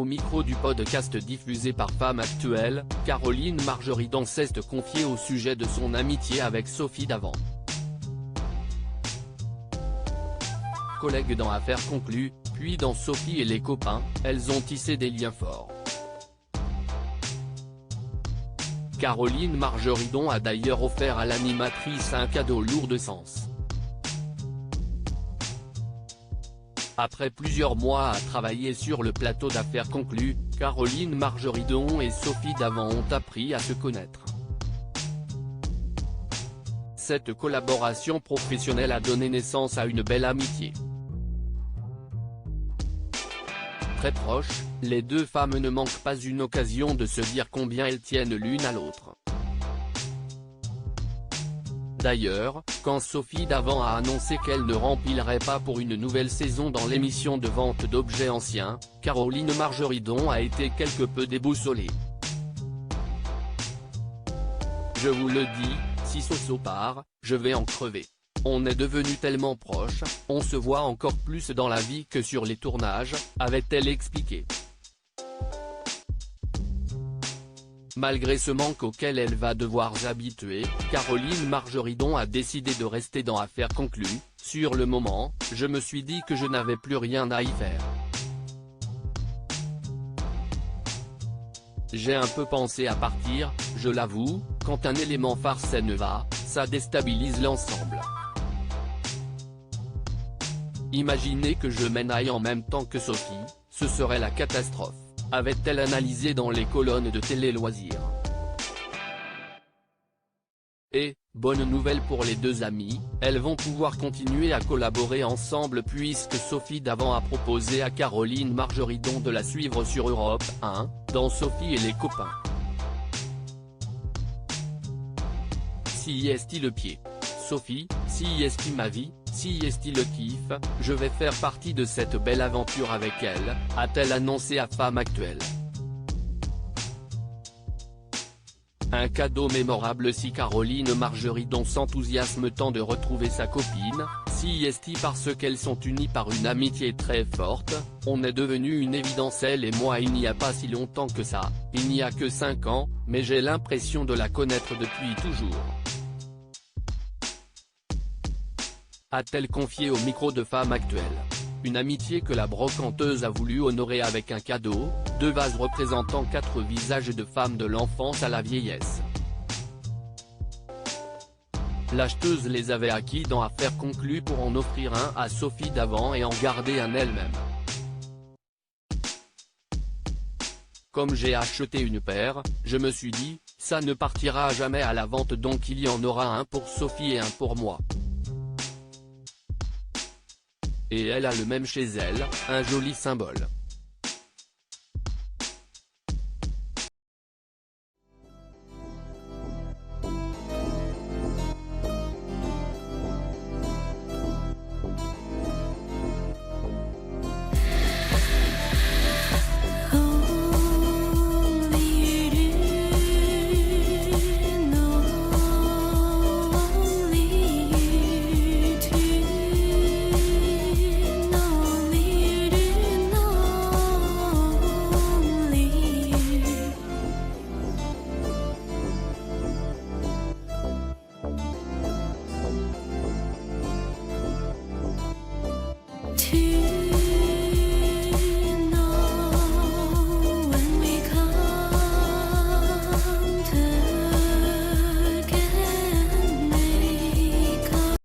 Au micro du podcast diffusé par Femme Actuelle, Caroline Margeridon s'est confiée au sujet de son amitié avec Sophie Davant. Collègues dans Affaires conclues, puis dans Sophie et les copains, elles ont tissé des liens forts. Caroline Margeridon a d'ailleurs offert à l'animatrice un cadeau lourd de sens. Après plusieurs mois à travailler sur le plateau d'Affaires conclues, Caroline Margeridon et Sophie Davant ont appris à se connaître. Cette collaboration professionnelle a donné naissance à une belle amitié. Très proches, les deux femmes ne manquent pas une occasion de se dire combien elles tiennent l'une à l'autre. D'ailleurs, quand Sophie Davant a annoncé qu'elle ne remplirait pas pour une nouvelle saison dans l'émission de vente d'objets anciens, Caroline Margeridon a été quelque peu déboussolée. Je vous le dis, si Soso part, je vais en crever. On est devenus tellement proches, on se voit encore plus dans la vie que sur les tournages, avait-elle expliqué. Malgré ce manque auquel elle va devoir s'habituer, Caroline Margeridon a décidé de rester dans Affaires conclues. Sur le moment, je me suis dit que je n'avais plus rien à y faire. J'ai un peu pensé à partir, je l'avoue, quand un élément phare s'en va, ça déstabilise l'ensemble. Imaginez que je m'en aille en même temps que Sophie, ce serait la catastrophe, avait-elle analysé dans les colonnes de Télé Loisirs. Et, bonne nouvelle pour les deux amies, elles vont pouvoir continuer à collaborer ensemble puisque Sophie Davant a proposé à Caroline Margeridon de la suivre sur Europe 1, dans Sophie et les copains. Si est-il le pied. Sophie, si est-il ma vie, si est-il le kiff, je vais faire partie de cette belle aventure avec elle, a-t-elle annoncé à Femme Actuelle. Un cadeau mémorable si Caroline Margeridon s'enthousiasme tant de retrouver sa copine, si est-il parce qu'elles sont unies par une amitié très forte, on est devenu une évidence elle et moi il n'y a pas si longtemps que ça, il n'y a que 5 ans, mais j'ai l'impression de la connaître depuis toujours. A-t-elle confié au micro de Femme Actuelle. Une amitié que la brocanteuse a voulu honorer avec un cadeau, 2 vases représentant 4 visages de femmes de l'enfance à la vieillesse. L'acheteuse les avait acquis dans Affaires conclues pour en offrir un à Sophie Davant et en garder un elle-même. Comme j'ai acheté une paire, je me suis dit, ça ne partira jamais à la vente donc il y en aura un pour Sophie et un pour moi. Et elle a le même chez elle, un joli symbole.